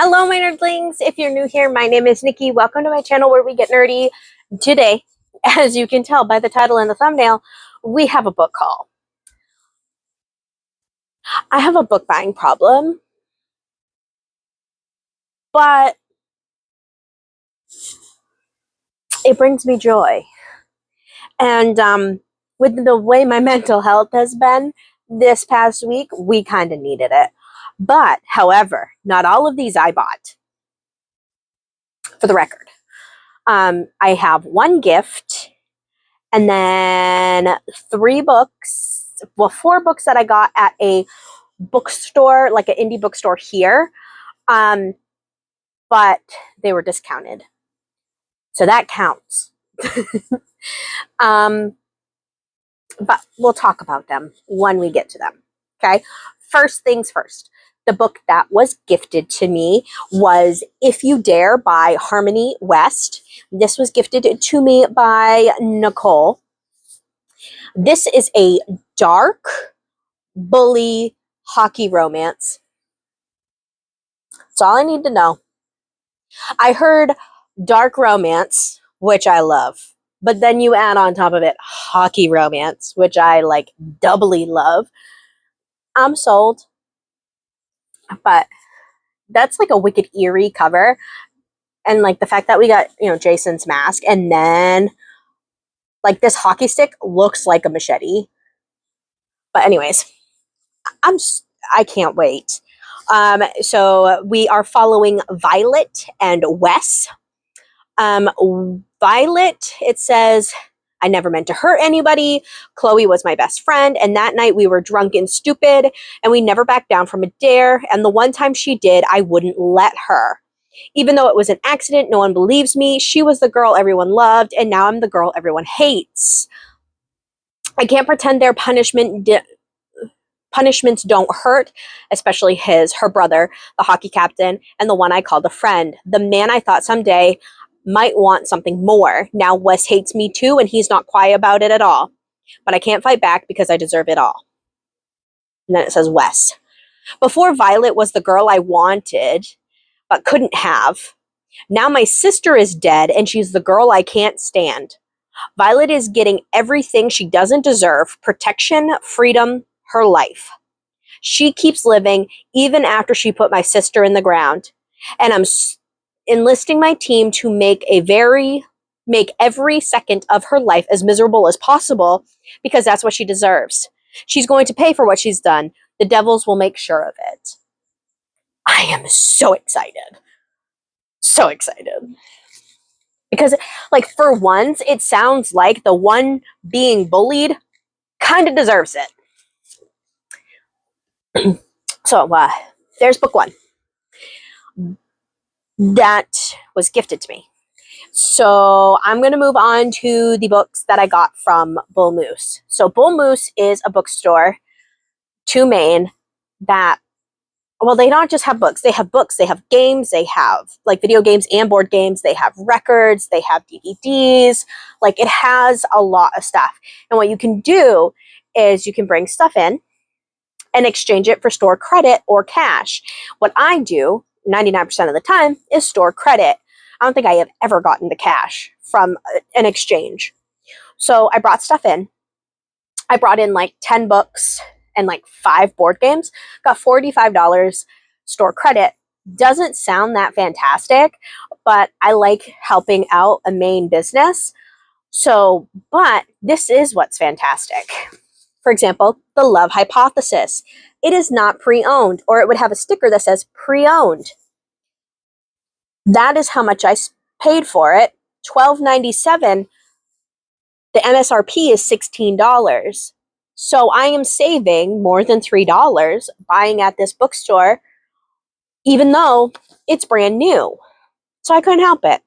Hello, my nerdlings. If you're new here, my name is Nikki. Welcome to my channel where we get nerdy. Today, as you can tell by the title and the thumbnail, we have a book haul. I have a book buying problem, but it brings me joy. And with the way my mental health has been this past week, we kind of needed it. But, however, not all of these I bought, for the record. I have one gift, and then 3 books, well, 4 books that I got at a bookstore, like an indie bookstore here, but they were discounted. So that counts. But we'll talk about them when we get to them, okay? First things first. The book that was gifted to me was If You Dare by Harmony West. This was gifted to me by Nicole. This is a dark bully hockey romance. That's all I need to know. I heard dark romance, which I love, but then you add on top of it hockey romance, which I like doubly love. I'm sold. But that's like a wicked eerie cover. And like the fact that we got, Jason's mask, and then like this hockey stick looks like a machete. But anyways, I can't wait. So we are following Violet and Wes. Violet, it says, I never meant to hurt anybody. Chloe was my best friend, and that night we were drunk and stupid, and we never backed down from a dare, and the one time she did, I wouldn't let her. Even though it was an accident, no one believes me. She was the girl everyone loved, and now I'm the girl everyone hates. I can't pretend their punishments don't hurt, especially her brother, the hockey captain, and the one I called a friend, the man I thought someday might want something more. Now Wes hates me too, and he's not quiet about it at all. But I can't fight back because I deserve it all. And then it says Wes. Before, Violet was the girl I wanted, but couldn't have. Now my sister is dead, and she's the girl I can't stand. Violet is getting everything she doesn't deserve: protection, freedom, her life. She keeps living even after she put my sister in the ground. And I'm enlisting my team to make every second of her life as miserable as possible, because that's what she deserves. She's going to pay for what she's done. The Devils will make sure of it. I am so excited. So excited. Because, like, for once, it sounds like the one being bullied kind of deserves it. So, there's book 1. That was gifted to me. So I'm going to move on to the books that I got from Bull Moose. So Bull Moose is a bookstore to Maine that, well, they don't just have books. They have books, they have games, they have like video games and board games, they have records, they have DVDs. Like, it has a lot of stuff. And what you can do is you can bring stuff in and exchange it for store credit or cash. What I do 99% of the time is store credit. I don't think I have ever gotten the cash from an exchange. So I brought stuff in. I brought in like 10 books and like 5 board games. Got $45 store credit. Doesn't sound that fantastic, but I like helping out a Maine business. So, but this is what's fantastic. For example, The Love Hypothesis. It is not pre-owned, or it would have a sticker that says pre-owned. That is how much I paid for it. $12.97. The MSRP is $16. So I am saving more than $3 buying at this bookstore, even though it's brand new. So I couldn't help it.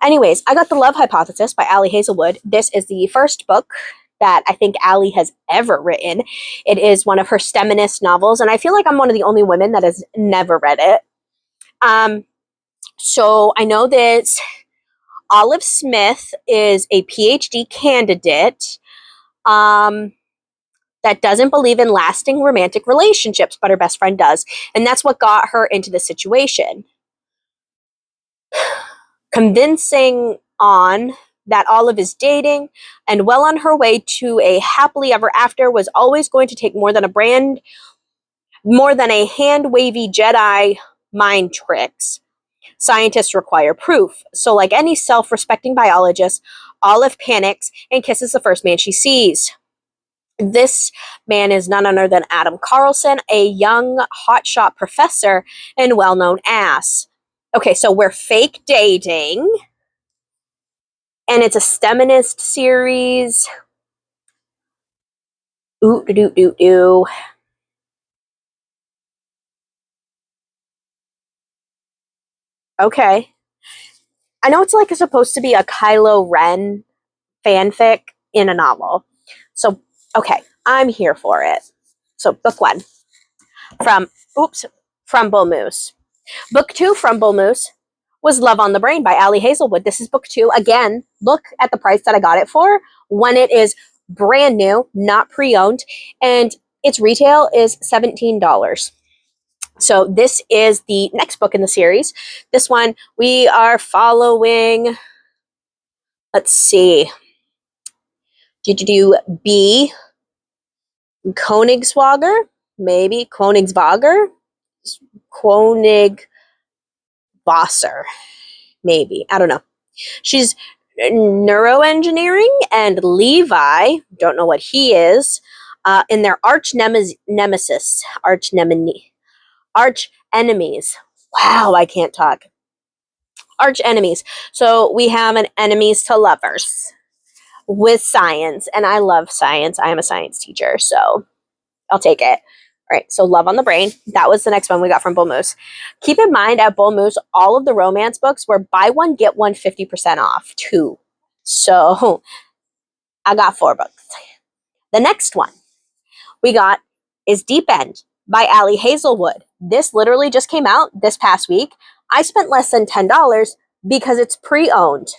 Anyways, I got The Love Hypothesis by Ali Hazelwood. This is the first book that I think Ali has ever written. It is one of her STEMinist novels, and I feel like I'm one of the only women that has never read it. So I know that Olive Smith is a PhD candidate that that doesn't believe in lasting romantic relationships, but her best friend does. And that's what got her into the situation. Convincing On that Olive is dating and well on her way to a happily ever after was always going to take more than a hand-wavy Jedi mind tricks. Scientists require proof. So like any self-respecting biologist, Olive panics and kisses the first man she sees. This man is none other than Adam Carlson, a young hotshot professor and well-known ass. Okay, so we're fake dating, and it's a STEMinist series. Ooh, doo doo doo. Okay. I know it's like supposed to be a Kylo Ren fanfic in a novel. So, okay, I'm here for it. So, book one from Bull Moose. Book two from Bull Moose was Love on the Brain by Ali Hazelwood. This is book two. Again, look at the price that I got it for when it is brand new, not pre-owned, and its retail is $17. So this is the next book in the series. This one we are following, let's see, B. Königswager, maybe Königswager, Königswasser, maybe, I don't know. She's neuroengineering, and Levi, don't know what he is, in their arch enemies. Wow, I can't talk. Arch enemies. So we have an enemies to lovers with science, and I love science. I am a science teacher, so I'll take it. All right, so Love on the Brain. That was the next one we got from Bull Moose. Keep in mind, at Bull Moose, all of the romance books were buy one, get one 50% off, too. So I got 4 books. The next one we got is Deep End by Ali Hazelwood. This literally just came out this past week. I spent less than $10 because it's pre-owned.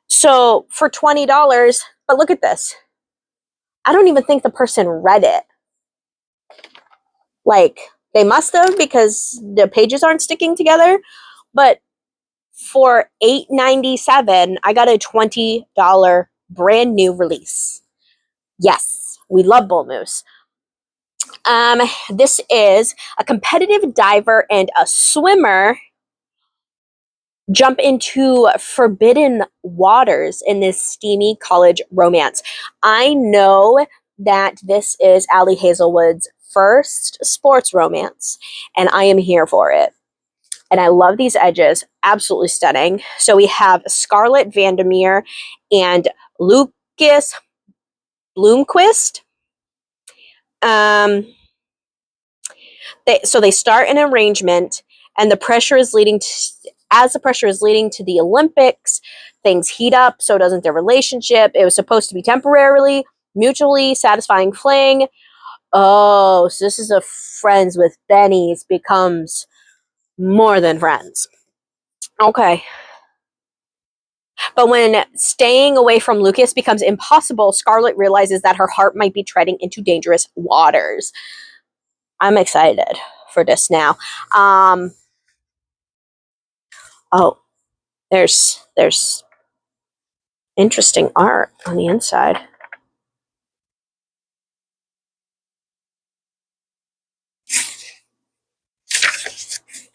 So for $20, but look at this. I don't even think the person read it. Like, they must have, because the pages aren't sticking together. But for $8.97, I got a $20 brand new release. Yes, we love Bull Moose. This is a competitive diver and a swimmer jump into forbidden waters in this steamy college romance. I know that this is Ali Hazelwood's first sports romance, and I am here for it. And I love these edges. Absolutely stunning. So we have Scarlett Vandermeer and Lucas Bloomquist. They start an arrangement, and the pressure is leading to the Olympics, things heat up. So doesn't their relationship. It was supposed to be temporarily, mutually satisfying fling. Oh, so this is a friends with bennies becomes more than friends. Okay. But when staying away from Lucas becomes impossible, Scarlett realizes that her heart might be treading into dangerous waters. I'm excited for this now. Oh, there's interesting art on the inside.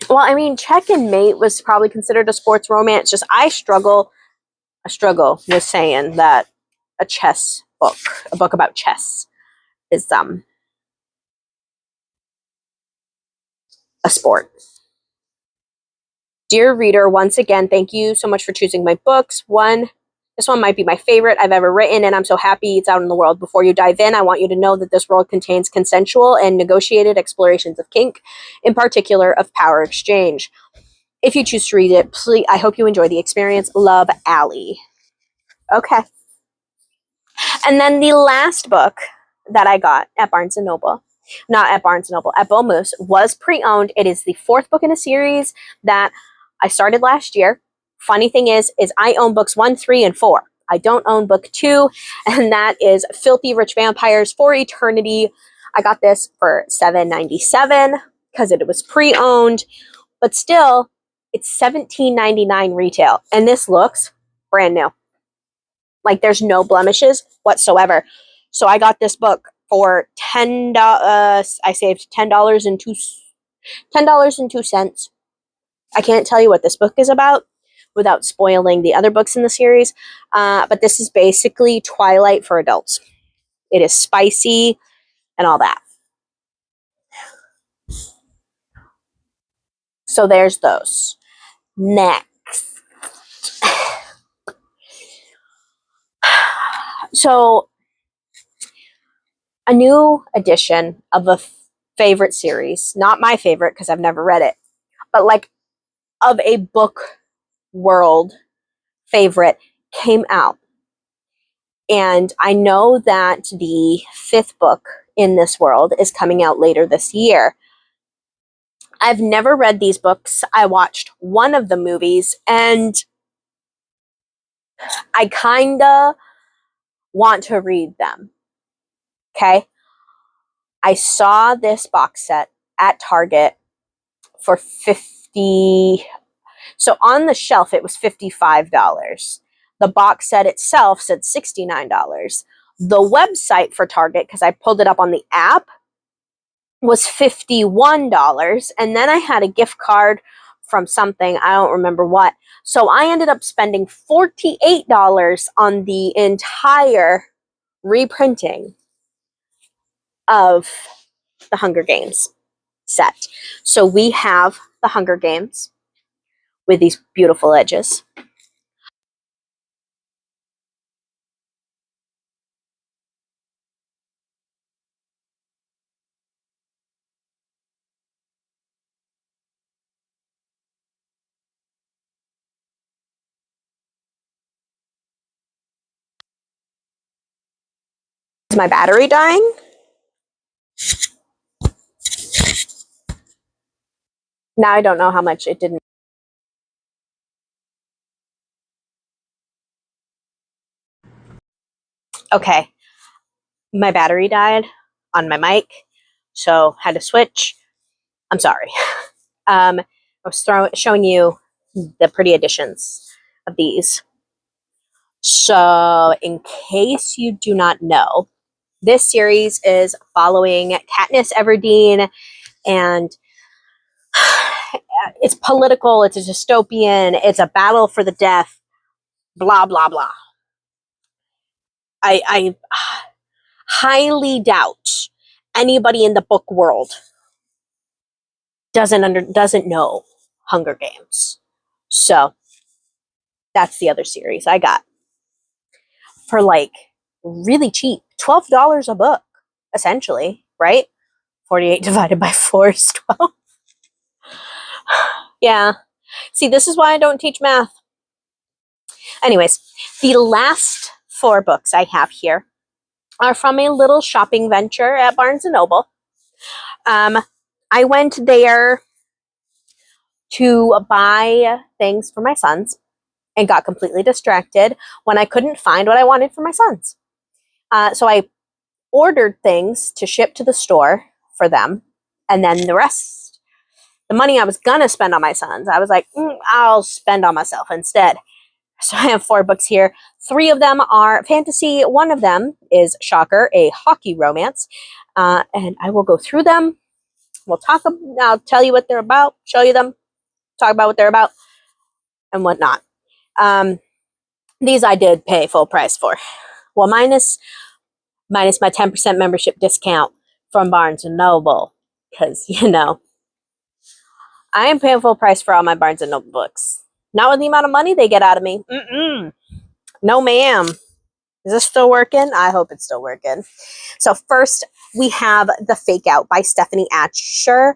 Well, I mean, Check and Mate was probably considered a sports romance. Just I struggle with saying that a book about chess, is a sport. Dear reader, once again, thank you so much for choosing my books. This one might be my favorite I've ever written, and I'm so happy it's out in the world. Before you dive in, I want you to know that this world contains consensual and negotiated explorations of kink, in particular of power exchange. If you choose to read it, please, I hope you enjoy the experience. Love, Ali. Okay. And then the last book that I got at Barnes & Noble, not at Barnes & Noble, at Bull Moose, was pre-owned. It is the 4th book in a series that I started last year. Funny thing is I own books 1, 3, and 4. I don't own book 2, and that is Filthy Rich Vampires for Eternity. I got this for $7.97 because it was pre-owned, but still, it's $17.99 retail, and this looks brand new. Like, there's no blemishes whatsoever. So I got this book for $10. I saved $10.02. I can't tell you what this book is about without spoiling the other books in the series, but this is basically Twilight for adults. It is spicy and all that. So there's those. Next. So a new edition of a favorite series, not my favorite because I've never read it, but like of a book world favorite came out. And I know that the 5th book in this world is coming out later this year. I've never read these books. I watched one of the movies, and I kind of want to read them. Okay? I saw this box set at Target for $50. So on the shelf, it was $55. The box set itself said $69. The website for Target, because I pulled it up on the app, was $51. And then I had a gift card from something, I don't remember what. So I ended up spending $48 on the entire reprinting of the Hunger Games set. So we have the Hunger Games with these beautiful edges. Is my battery dying? Now I don't know how much it didn't. Okay. My battery died on my mic, so had to switch. I'm sorry. I was showing you the pretty editions of these. So, in case you do not know, this series is following Katniss Everdeen, and it's political, it's a dystopian, it's a battle for the death, blah, blah, blah. I highly doubt anybody in the book world doesn't know Hunger Games. So that's the other series I got for like really cheap, $12 a book, essentially, right? 48 divided by 4 is 12. Yeah. See, this is why I don't teach math. Anyways, the last 4 books I have here are from a little shopping venture at Barnes & Noble. I went there to buy things for my sons and got completely distracted when I couldn't find what I wanted for my sons. So I ordered things to ship to the store for them, and then the rest, the money I was gonna spend on my sons, I was like, I'll spend on myself instead. So I have 4 books here. 3 of them are fantasy. 1 of them is, shocker, a hockey romance. And I will go through them. I'll tell you what they're about, show you them, talk about what they're about, and whatnot. These I did pay full price for. Well, minus my 10% membership discount from Barnes & Noble. Because, I am paying full price for all my Barnes & Noble books. Not with the amount of money they get out of me. No, ma'am. Is this still working? I hope it's still working. So first, we have The Fake Out by Stephanie Archer.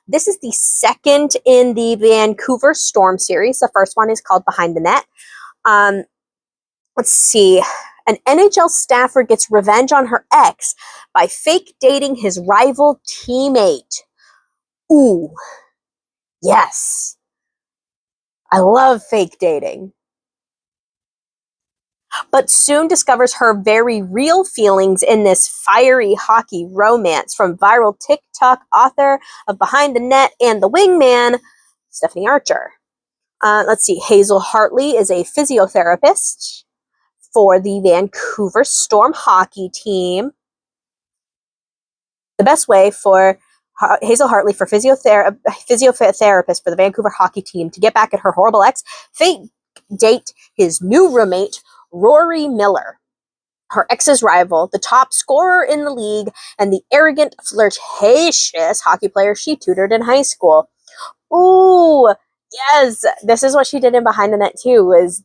This is the second in the Vancouver Storm series. The first one is called Behind the Net. Let's see. An NHL staffer gets revenge on her ex by fake dating his rival teammate. Ooh, yes. I love fake dating. but soon discovers her very real feelings in this fiery hockey romance from viral TikTok author of Behind the Net and The Wingman, Stephanie Archer. Let's see, Hazel Hartley is a physiotherapist for the Vancouver Storm hockey team. The best way for Hazel Hartley, for physiotherapist for the Vancouver hockey team, to get back at her horrible ex, fake date his new roommate, Rory Miller, her ex's rival, the top scorer in the league, and the arrogant, flirtatious hockey player she tutored in high school. Ooh, yes, this is what she did in Behind the Net too. Was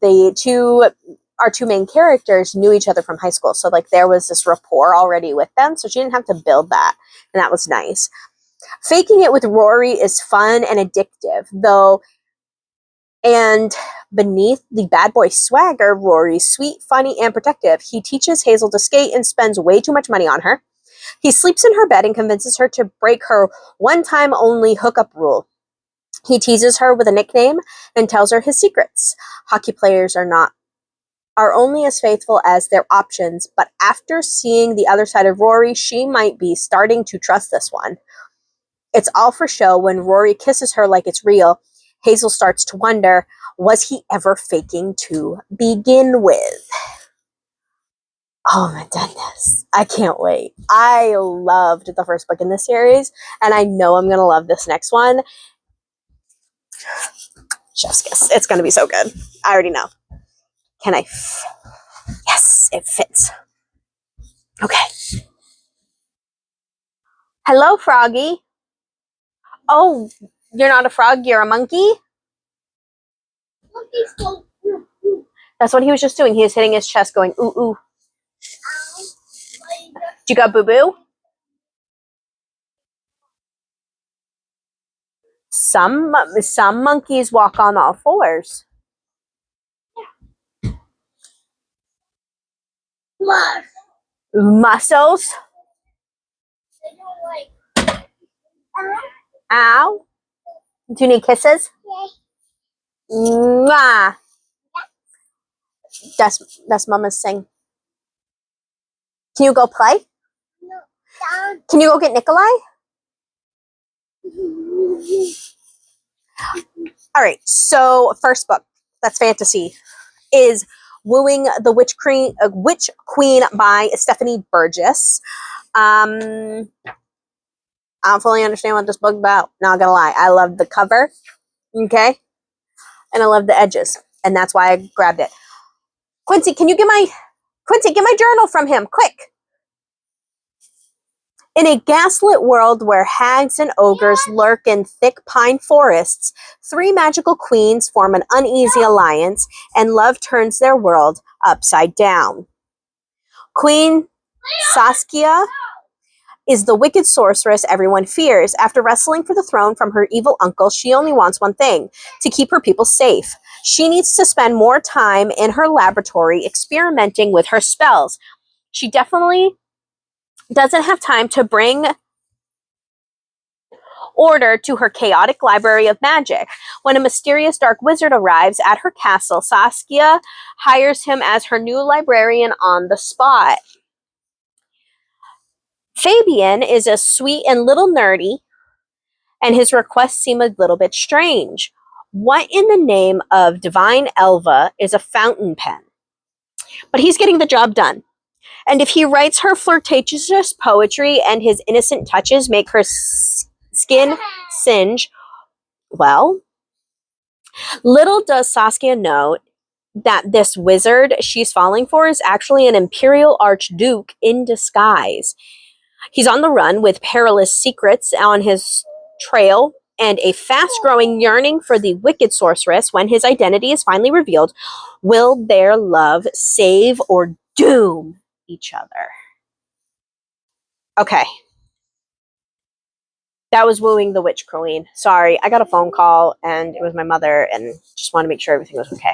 our two main characters knew each other from high school, so like there was this rapport already with them, so she didn't have to build that, and that was nice. Faking it with Rory is fun and addictive, though, and beneath the bad boy swagger, Rory's sweet, funny, and protective. He teaches Hazel to skate and spends way too much money on her. He sleeps in her bed and convinces her to break her one-time only hookup rule. He teases her with a nickname and tells her his secrets. Hockey players are only as faithful as their options, but after seeing the other side of Rory, she might be starting to trust this one. It's all for show. When Rory kisses her like it's real, Hazel starts to wonder, was he ever faking to begin with? Oh my goodness. I can't wait. I loved the first book in this series, and I know I'm going to love this next one. Chef's kiss. It's going to be so good. I already know. Yes, it fits. Okay. Hello, Froggy. Oh, you're not a frog, you're a monkey? That's what he was just doing. He was hitting his chest going, ooh, ooh. You got boo-boo? Some monkeys walk on all fours. Muscles? Ow. Do you need kisses? Mwah. That's Mama's saying. Can you go play? Can you go get Nikolai? All right, so first book, that's fantasy, is Wooing the Witch Queen by Stephanie Burgess. I don't fully understand what this book's about. Not gonna lie, I loved the cover, okay, and I love the edges, and that's why I grabbed it. Quincy, get my journal from him, quick. In a gaslit world where hags and ogres lurk in thick pine forests, three magical queens form an uneasy alliance, and love turns their world upside down. Queen Saskia is the wicked sorceress everyone fears. After wrestling for the throne from her evil uncle, she only wants one thing: to keep her people safe. She needs to spend more time in her laboratory experimenting with her spells. She definitely doesn't have time to bring order to her chaotic library of magic. When a mysterious dark wizard arrives at her castle, Saskia hires him as her new librarian on the spot. Fabian is a sweet and little nerdy, and his requests seem a little bit strange. What in the name of Divine Elva is a fountain pen? But he's getting the job done. And if he writes her flirtatious poetry and his innocent touches make her skin singe, well, little does Saskia know that this wizard she's falling for is actually an imperial archduke in disguise. He's on the run with perilous secrets on his trail and a fast-growing yearning for the wicked sorceress. When his identity is finally revealed, will their love save or doom each other? Okay. That was Wooing the Witch Queen. Sorry, I got a phone call and it was my mother and just wanted to make sure everything was okay.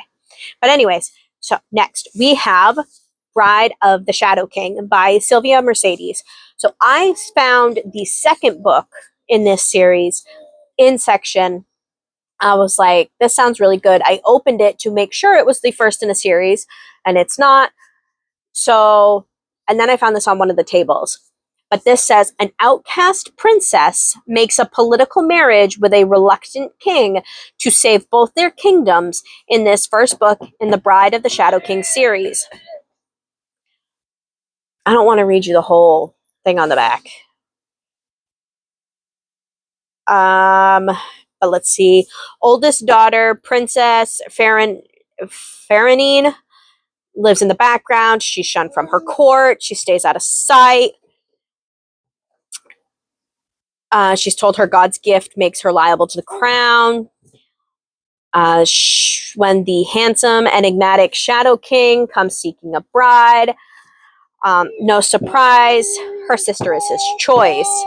But anyways, so next we have Bride of the Shadow King by Sylvia Mercedes. So I found the second book in this series in section I was like, this sounds really good. I opened it to make sure it was the first in a series, and it's not. So, and then I found this on one of the tables. But this says an outcast princess makes a political marriage with a reluctant king to save both their kingdoms in this first book in the Bride of the Shadow King series. I don't want to read you the whole thing on the back. But let's see. Oldest daughter, Princess Faranine, lives in the background. She's shunned from her court. She stays out of sight. She's told her God's gift makes her liable to the crown. When the handsome, enigmatic Shadow King comes seeking a bride, no surprise, her sister is his choice.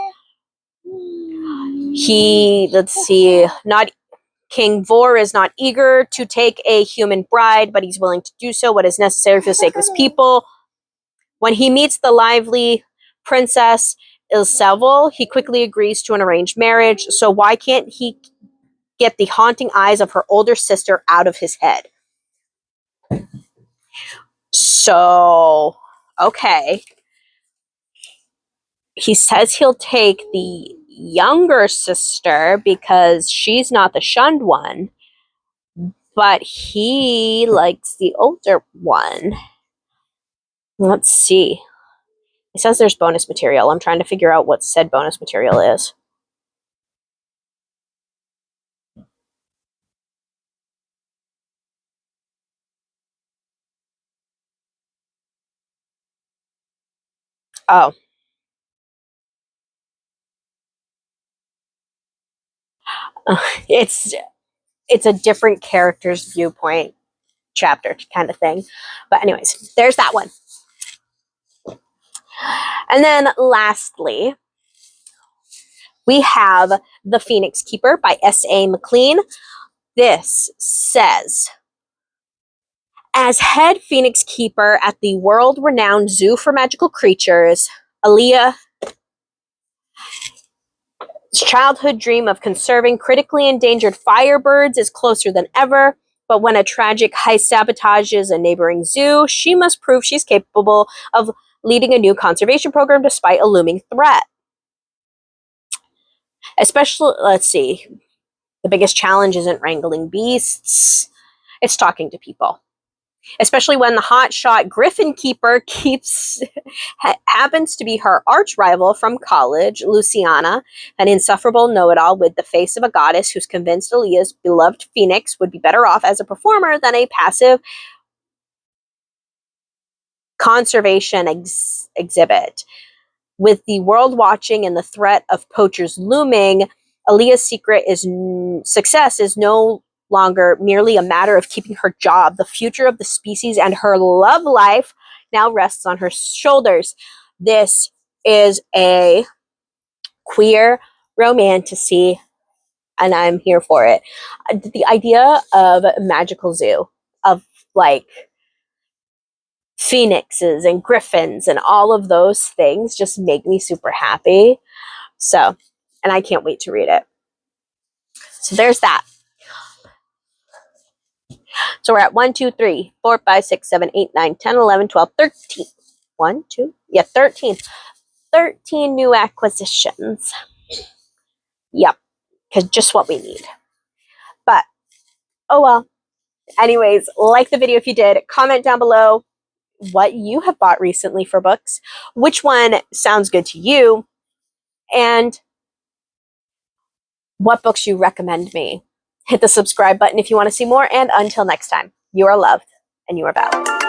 King Vor is not eager to take a human bride, but he's willing to do so, what is necessary for the sake of his people. When he meets the lively Princess Ilsevel, he quickly agrees to an arranged marriage. So why can't he get the haunting eyes of her older sister out of his head? So, okay. He says he'll take the younger sister because she's not the shunned one, but he likes the older one. Let's see. It says there's bonus material. I'm trying to figure out what said bonus material is. Oh. It's a different character's viewpoint chapter kind of thing. But anyways, there's that one. And then lastly, we have The Phoenix Keeper by S.A. McLean. This says, as head Phoenix Keeper at the world-renowned Zoo for Magical Creatures, Aaliyah's childhood dream of conserving critically endangered firebirds is closer than ever. But when a tragic heist sabotages a neighboring zoo, she must prove she's capable of leading a new conservation program despite a looming threat. Especially, let's see, the biggest challenge isn't wrangling beasts, it's talking to people. Especially when the hotshot Griffin Keeper happens to be her arch rival from college, Luciana, an insufferable know-it-all with the face of a goddess who's convinced Aaliyah's beloved Phoenix would be better off as a performer than a passive conservation exhibit. With the world watching and the threat of poachers looming, Aaliyah's success is no longer merely a matter of keeping her job. The future of the species and her love life now rests on her shoulders. This is a queer romantasy, and I'm here for it. The idea of a magical zoo, of like phoenixes and griffins and all of those things just make me super happy. So, and I can't wait to read it. So there's that. So we're at 1, 2, 3, 4, 5, 6, 7, 8, 9, 10, 11, 12, 13. 1, 2, yeah, 13. 13 new acquisitions. Yep, because just what we need. But, oh well. Anyways, like the video if you did. Comment down below what you have bought recently for books. Which one sounds good to you? And what books you recommend me. Hit the subscribe button if you want to see more. And until next time, you are loved and you are valued.